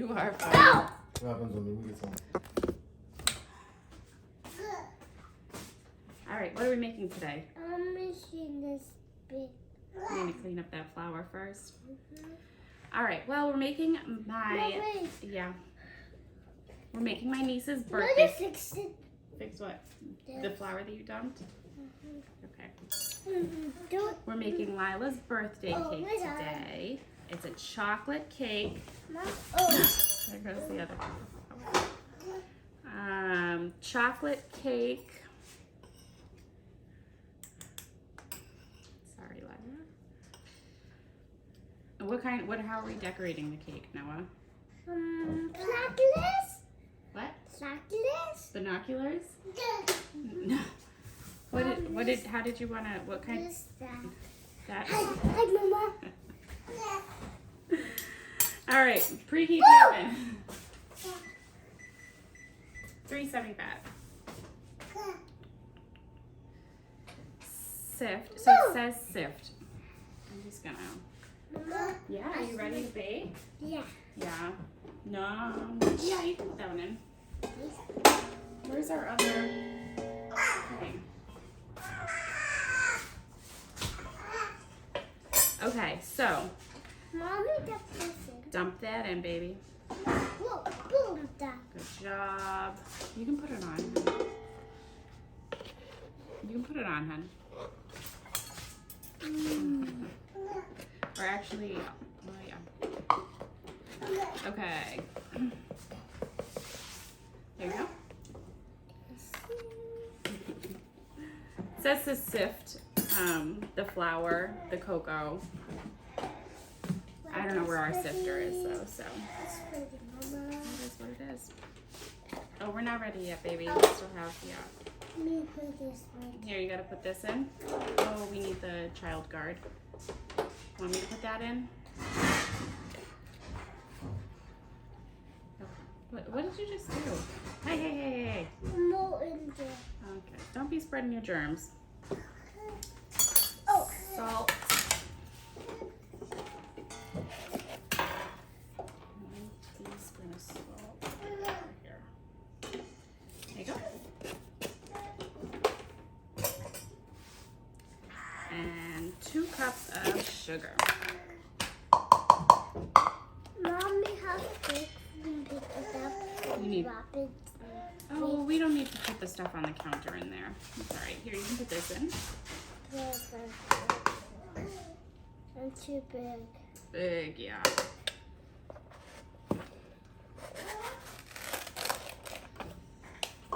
You are funny. What happens when we get some? All right, what are we making today? I'm making this big. We need to clean up that flour first. All right, well, we're making my, yeah. We're making my niece's birthday. Fix it. Fix what? The flour that you dumped? Okay. Do it. We're making Lila's birthday cake today. It's a chocolate cake. There goes the other one. Chocolate cake. Sorry, Lila. How are we decorating the cake, Noah? Binoculars. What? Binoculars. Binoculars? No. How did you wanna, what kind? That? Hi, Mama. All right, preheat the oven. 375. Sift. So it says Sift. I'm just gonna. Mama. Yeah, are you ready to bake? Yeah. Yeah. No. Yeah, you can put that one in. Where's our other thing? Okay, so Mommy, dump this in. dump that in, baby. Whoa, boom, that. Good job. You can put it on. You can put it on, hun. Or actually, oh yeah. Okay. There you go. It says to sift the flour, the cocoa. I don't know where our sifter is though, so that is what it is. Oh, we're not ready yet, baby. We still have, yeah. Let me put this one. Here, you gotta put this in. Oh, we need the child guard. Want me to put that in? What did you just do? Hey. No in there. Okay, don't be spreading your germs. Oh. Salt. One teaspoon of salt. Here. There you go. And 2 cups of sugar. Mommy, how big we pick this up? You need- Wrap it. Oh, we don't need to put the stuff on the counter in there. It's all right. Here, you can put this in. And too big. Big, yeah.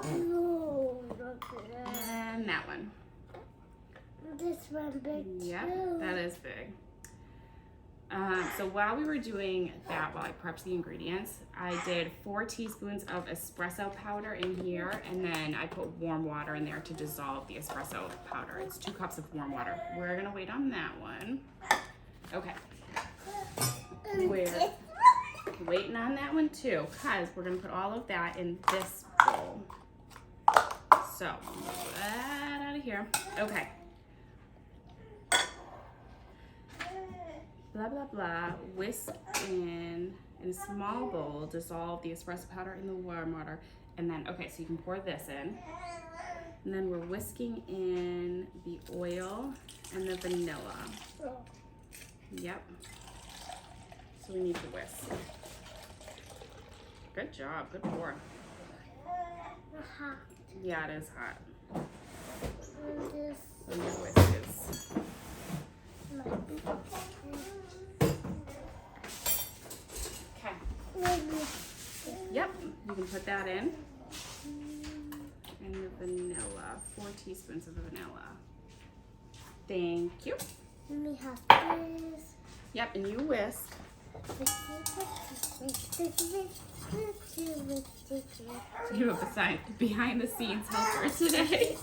No, look at that. And that one. This one big Yep, too. that is big. So while we were doing that, while I prepped the ingredients, I did 4 teaspoons of espresso powder in here, and then I put warm water in there to dissolve the espresso powder. It's 2 cups of warm water. We're gonna wait on that one. Okay. We're waiting on that one too, because we're gonna put all of that in this bowl. So, move that out of here. Okay. Blah, blah, blah. Whisk in a small bowl, dissolve the espresso powder in the warm water. And then, okay, so you can pour this in. And then we're whisking in the oil and the vanilla. Yep. So we need to whisk. Good job, good pour. Hot. Yeah, it is hot. And this So your whisk is. might be. Okay. Maybe. Yep, you can put that in. And the vanilla, 4 teaspoons of the vanilla. Thank you. Let me have this. Yep, and you whisk. You have a sign behind the scenes helper today.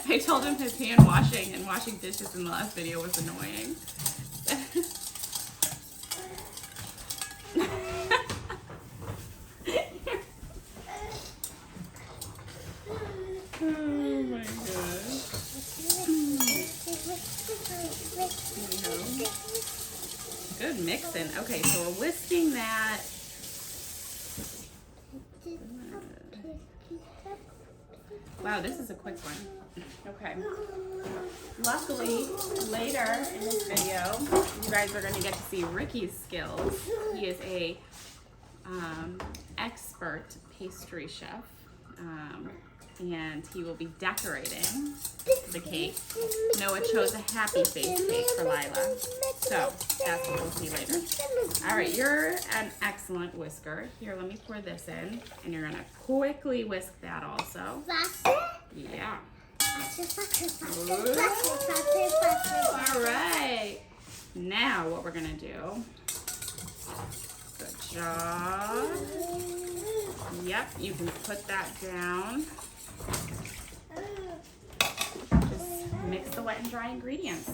I told him his hand washing and washing dishes in the last video was annoying. Oh my gosh. Good good mixing. Okay, so we're whisking that. Wow, this is a quick one. Okay. Luckily, later in this video, you guys are going to get to see Ricky's skills. He is a expert pastry chef, and he will be decorating the cake. Noah chose a happy face cake for Lila, so that's what we'll see later. All right, you're an excellent whisker. Here, let me pour this in, and you're gonna quickly whisk that also. Yeah. All right. Now what we're gonna do. Good job. Yep, you can put that down. Just mix the wet and dry ingredients.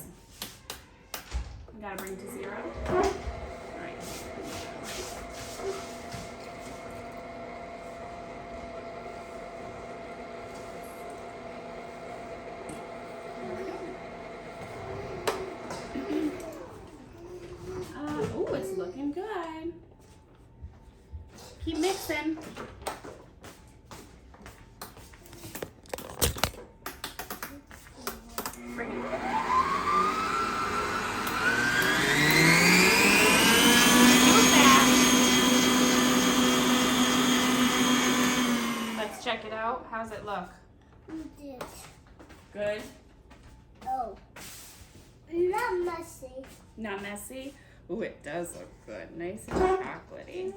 You gotta bring to 0. All right. Oh, it's looking good. Keep mixing. Bring it. Let's check it out. How's it look? Good? Oh. Not messy. Not messy? Ooh, it does look good. Nice and chocolatey.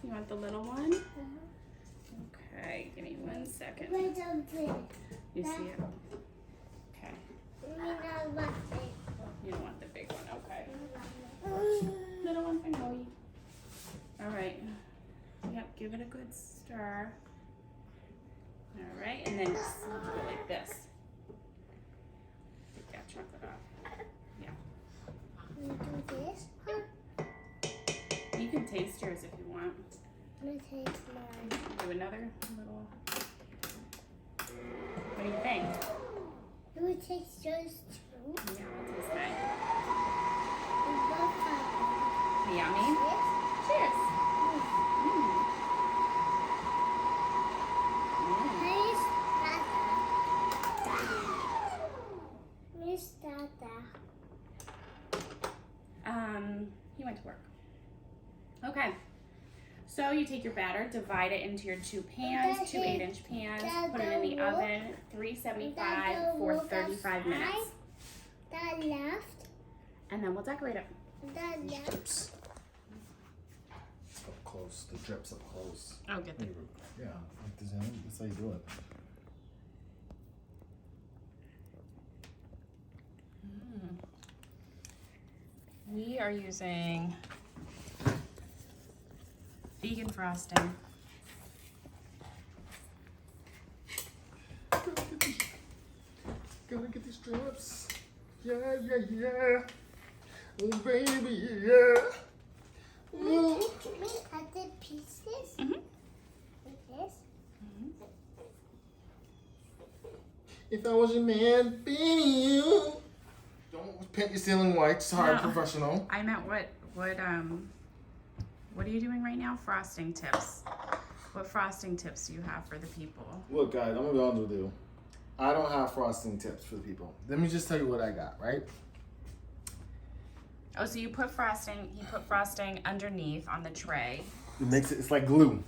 You want the little one? Okay, give me 1 second. You see it? Okay. You don't want the big one, okay. Little one for Noe. All right. Yep, give it a good stir. All right, and then just go like this. Take that chocolate off. Yeah. Do this? You can taste yours if you want. I'm gonna taste mine. Do another little. What do you think? You would taste yours too? Yeah, I'll taste mine. We both have them. Yummy. Cheers. Miss Tata. He went to work. Okay. So you take your batter, divide it into your 2 pans, 2 8-inch pans, put them in the oven, 375 for 35 minutes. That left. And then we'll decorate it. That left. Drips. Up close. The drips up close. I'll get the. Yeah, that's how you do it. We are using vegan frosting. Gonna get these drips. Yeah. Oh, baby, yeah. Ooh. Can we cut the pieces? Mm-hmm. Like this? If I was your man, baby, you. Don't paint your ceiling white. Sorry, No. professional. I meant what are you doing right now? Frosting tips. What frosting tips do you have for the people? Look, guys, I'm gonna be honest with you. I don't have frosting tips for the people. Let me just tell you what I got, right? Oh, so you put frosting underneath on the tray. You mix it, it's like glue.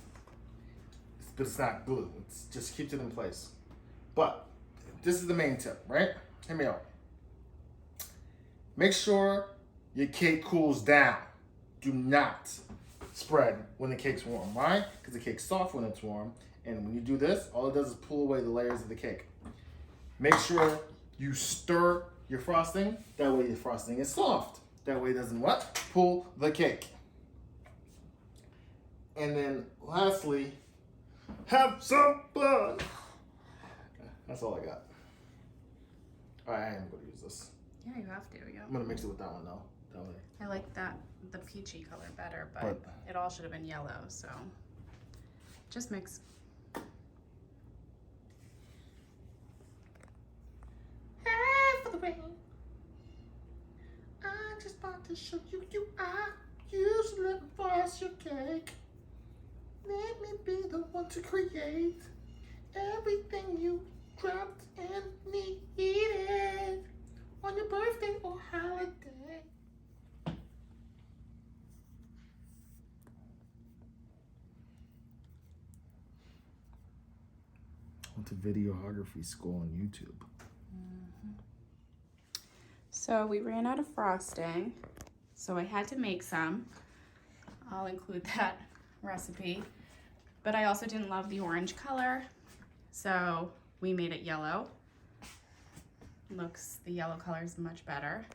But it's not glue. It's just keeps it in place. But this is the main tip, right? Hear me out. Make sure your cake cools down. Do not spread when the cake's warm. Why? Because the cake's soft when it's warm. And when you do this, all it does is pull away the layers of the cake. Make sure you stir your frosting. That way your frosting is soft. That way it doesn't what? Pull the cake. And then lastly, have some fun. That's all I got. All right, I am going to use this. Yeah, you have to. Yeah. I'm going to mix it with that one though. That way. I like the peachy color better, but it all should have been yellow. So just mix. For the win. to show you you are usually for your cake. Let me be the one to create everything you dreamt and needed on your birthday or holiday. Went to videography school on YouTube. So we ran out of frosting, so I had to make some. I'll include that recipe. But I also didn't love the orange color, so we made it yellow. The yellow color is much better.